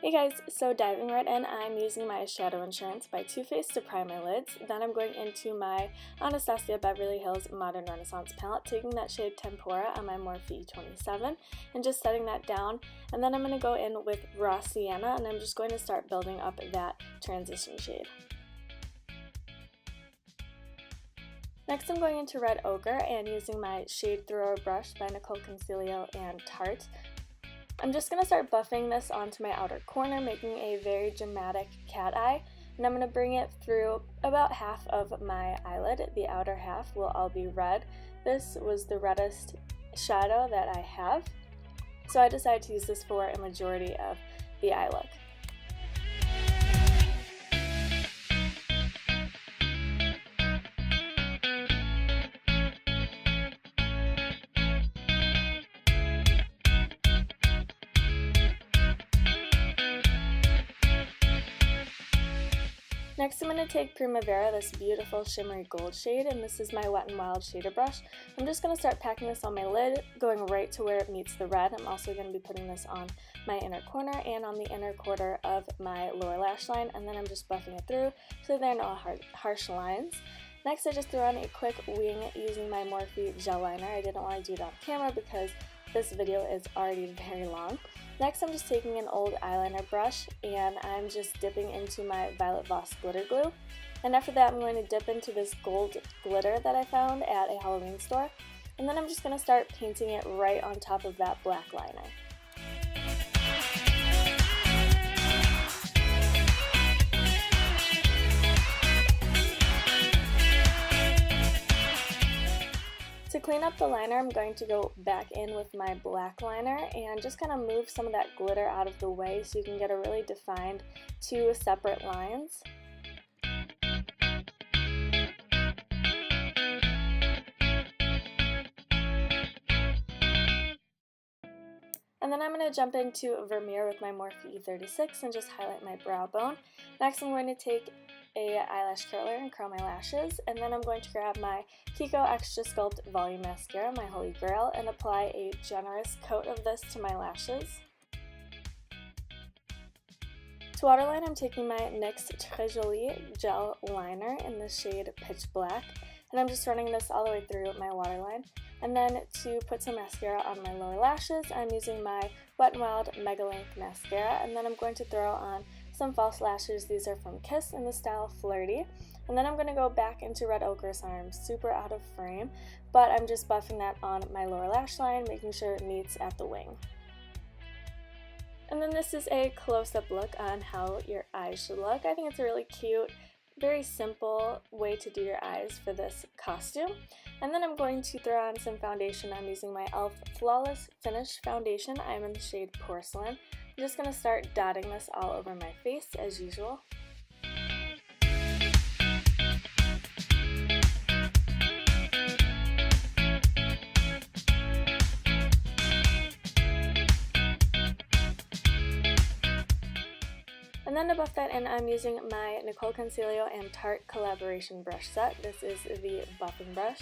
Hey guys, so diving right in, I'm using my Shadow Insurance by Too Faced to prime my lids. Then I'm going into my Anastasia Beverly Hills Modern Renaissance palette, taking that shade Tempora on my Morphe 27 and just setting that down. And then I'm going to go in with Raw Sienna and I'm just going to start building up that transition shade. Next I'm going into Red Ochre and using my Shade Thrower brush by Nicole Concealio and Tarte. I'm just going to start buffing this onto my outer corner, making a very dramatic cat eye, and I'm going to bring it through about half of my eyelid. The outer half will all be red. This was the reddest shadow that I have, so I decided to use this for a majority of the eye look. Next I'm going to take Primavera, this beautiful shimmery gold shade, and this is my Wet n Wild shader brush. I'm just going to start packing this on my lid, going right to where it meets the red. I'm also going to be putting this on my inner corner and on the inner quarter of my lower lash line, and then I'm just buffing it through so there are no harsh lines. Next I just threw on a quick wing using my Morphe gel liner. I didn't want to do it on camera because this video is already very long. Next I'm just taking an old eyeliner brush and I'm just dipping into my Violet Voss glitter glue. And after that I'm going to dip into this gold glitter that I found at a Halloween store. And then I'm just going to start painting it right on top of that black liner. To clean up the liner, I'm going to go back in with my black liner and just kind of move some of that glitter out of the way so you can get a really defined two separate lines. And then I'm going to jump into Vermeer with my Morphe 36 and just highlight my brow bone. Next I'm going to take a eyelash curler and curl my lashes, and then I'm going to grab my Kiko Extra Sculpt Volume Mascara, my holy grail, and apply a generous coat of this to my lashes. To waterline, I'm taking my NYX Très Jolie Gel Liner in the shade Pitch Black, and I'm just running this all the way through my waterline. And then to put some mascara on my lower lashes, I'm using my Wet n Wild Megalength Mascara, and then I'm going to throw on some false lashes. These are from Kiss in the style Flirty. And then I'm going to go back into Red Ochre, so I'm super out of frame, but I'm just buffing that on my lower lash line, making sure it meets at the wing. And then this is a close-up look on how your eyes should look. I think it's a really cute, very simple way to do your eyes for this costume. And then I'm going to throw on some foundation. I'm using my e.l.f. Flawless Finish Foundation. I'm in the shade Porcelain. I'm just going to start dotting this all over my face as usual. And then to buff that in, I'm using my Nicole Concealio and Tarte collaboration brush set. This is the buffing brush.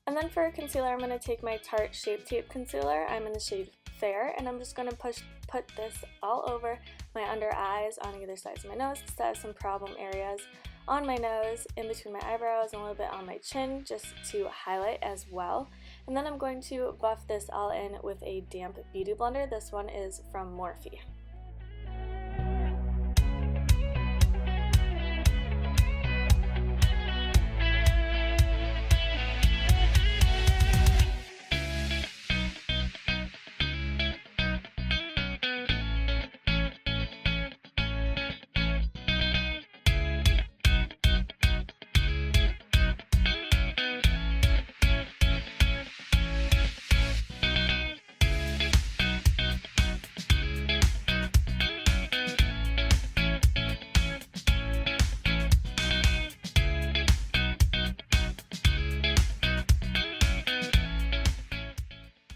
And then for concealer, I'm going to take my Tarte Shape Tape Concealer. I'm in the shade Fair, and I'm just going to put this all over my under eyes on either side of my nose to have some problem areas on my nose, in between my eyebrows, and a little bit on my chin just to highlight as well. And then I'm going to buff this all in with a damp beauty blender. This one is from Morphe.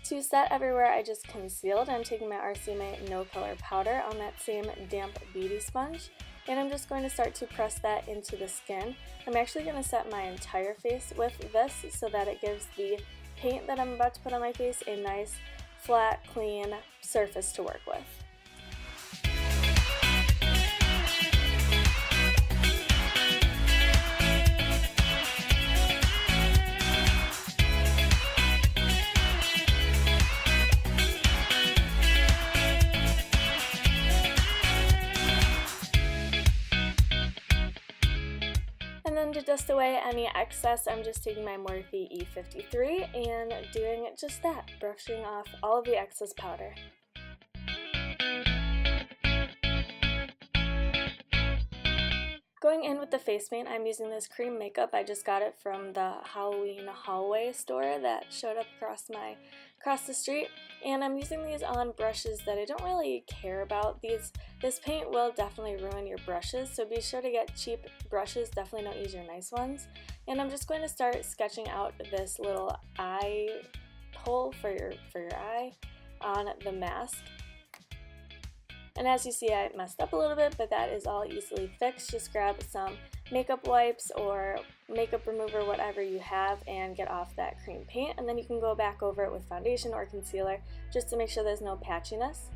To set everywhere I just concealed, I'm taking my RCMA No Color Powder on that same damp beauty sponge, and I'm just going to start to press that into the skin. I'm actually going to set my entire face with this so that it gives the paint that I'm about to put on my face a nice, flat, clean surface to work with. And then to dust away any excess, I'm just taking my Morphe E53 and doing just that, brushing off all of the excess powder. Going in with the face paint, I'm using this cream makeup. I just got it from the Halloween hallway store that showed up across the street, and I'm using these on brushes that I don't really care about. This paint will definitely ruin your brushes, so be sure to get cheap brushes. Definitely don't use your nice ones. And I'm just going to start sketching out this little eye hole for your eye on the mask. And as you see, I messed up a little bit, but that is all easily fixed. Just grab some makeup wipes or makeup remover, whatever you have, and get off that cream paint. And then you can go back over it with foundation or concealer just to make sure there's no patchiness.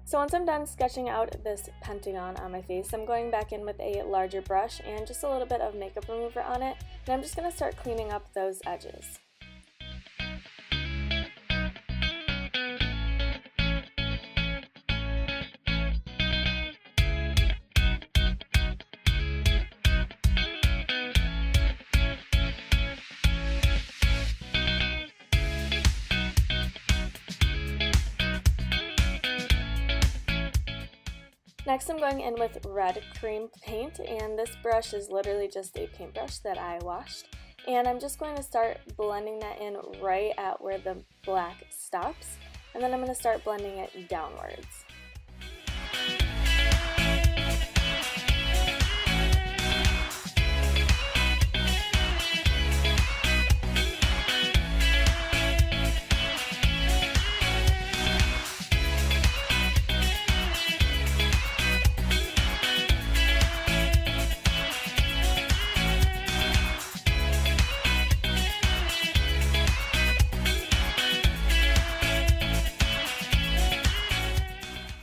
So once I'm done sketching out this pentagon on my face, I'm going back in with a larger brush and just a little bit of makeup remover on it, and I'm just going to start cleaning up those edges. Next I'm going in with red cream paint, and this brush is literally just a paintbrush that I washed. And I'm just going to start blending that in right at where the black stops, and then I'm going to start blending it downwards.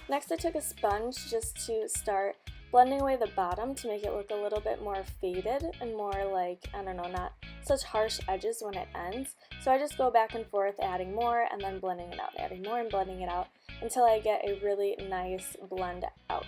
Next I took a sponge just to start blending away the bottom to make it look a little bit more faded and more like, I don't know, not such harsh edges when it ends. So I just go back and forth adding more and then blending it out, adding more and blending it out until I get a really nice blend out.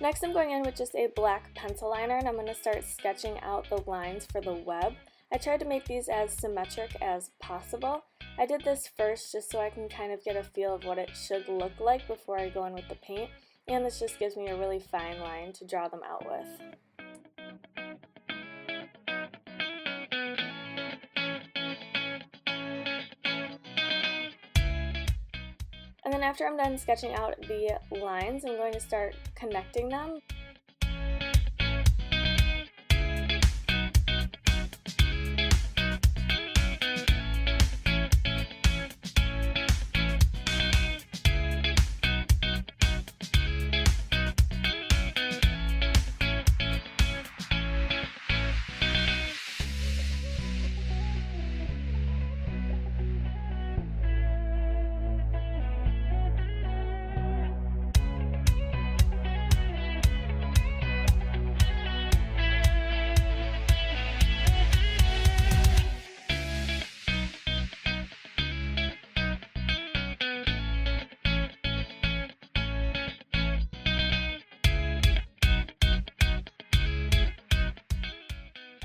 Next I'm going in with just a black pencil liner, and I'm going to start sketching out the lines for the web. I tried to make these as symmetric as possible. I did this first just so I can kind of get a feel of what it should look like before I go in with the paint, and this just gives me a really fine line to draw them out with. And then after I'm done sketching out the lines, I'm going to start connecting them.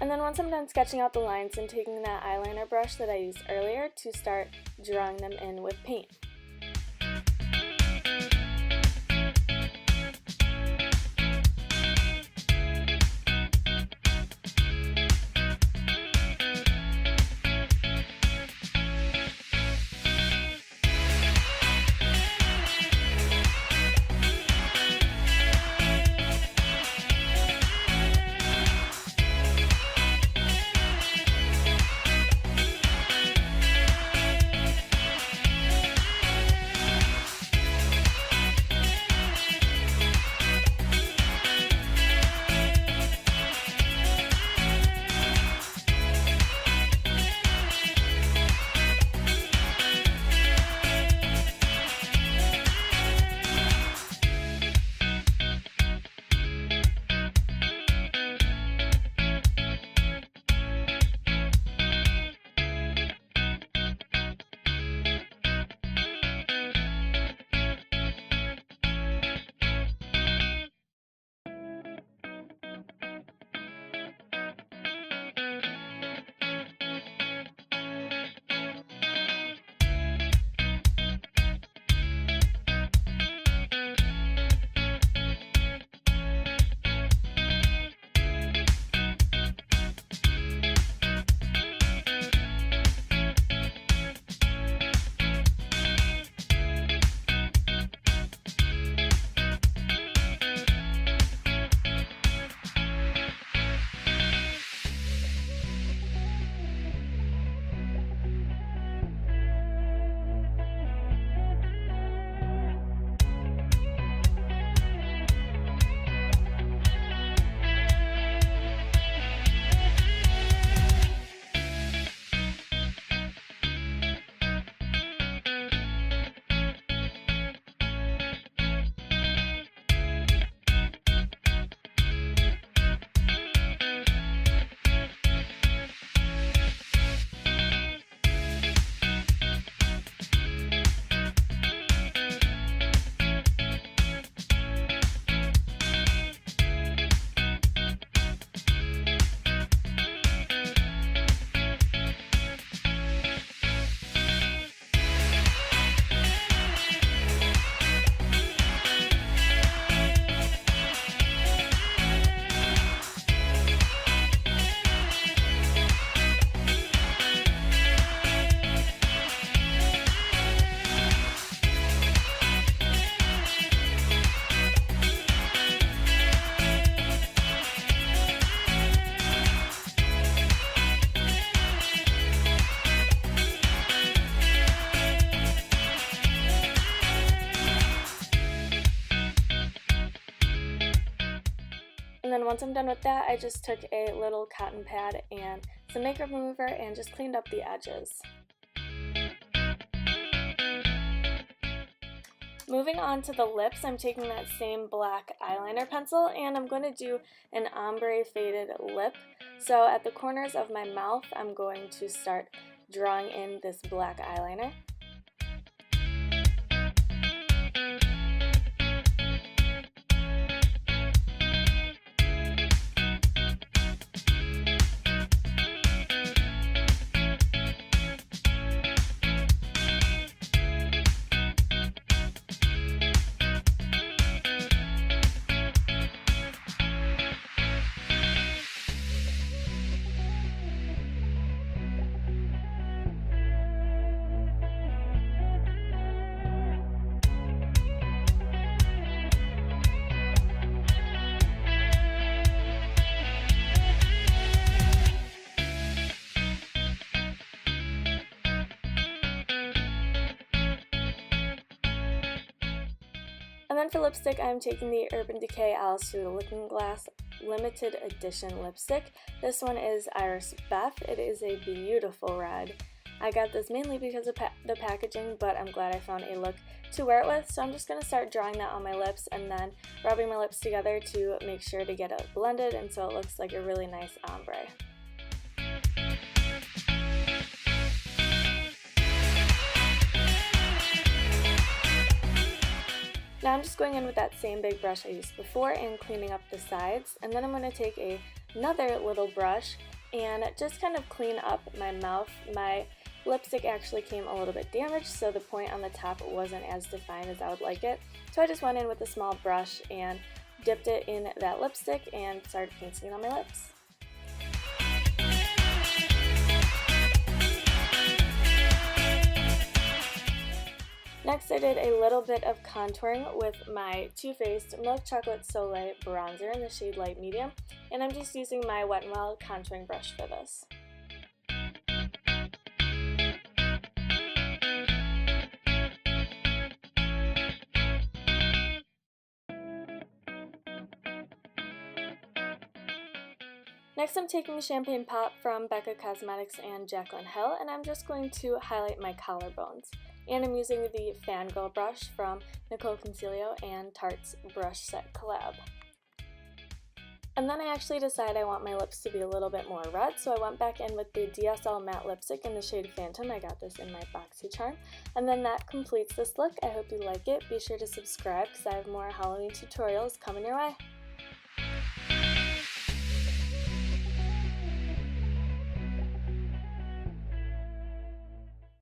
And then once I'm done sketching out the lines, I'm taking that eyeliner brush that I used earlier to start drawing them in with paint. And once I'm done with that, I just took a little cotton pad and some makeup remover and just cleaned up the edges. Moving on to the lips, I'm taking that same black eyeliner pencil and I'm going to do an ombre faded lip. So at the corners of my mouth, I'm going to start drawing in this black eyeliner. And then for lipstick, I'm taking the Urban Decay Alice Through the Looking Glass limited edition lipstick. This one is Iracebeth. It is a beautiful red. I got this mainly because of the packaging, but I'm glad I found a look to wear it with. So I'm just going to start drawing that on my lips and then rubbing my lips together to make sure to get it blended and so it looks like a really nice ombre. Now I'm just going in with that same big brush I used before and cleaning up the sides, and then I'm going to take another little brush and just kind of clean up my mouth. My lipstick actually came a little bit damaged, so the point on the top wasn't as defined as I would like it. So I just went in with a small brush and dipped it in that lipstick and started painting it on my lips. Next, I did a little bit of contouring with my Too Faced Milk Chocolate Soleil bronzer in the shade Light Medium, and I'm just using my Wet n Wild contouring brush for this. Next, I'm taking Champagne Pop from Becca Cosmetics and Jaclyn Hill, and I'm just going to highlight my collarbones. And I'm using the Fangirl brush from Nicole Concealio and Tarte's Brush Set Collab. And then I actually decided I want my lips to be a little bit more red, so I went back in with the DSL Matte Lipstick in the shade Phantom. I got this in my BoxyCharm. And then that completes this look. I hope you like it. Be sure to subscribe because I have more Halloween tutorials coming your way.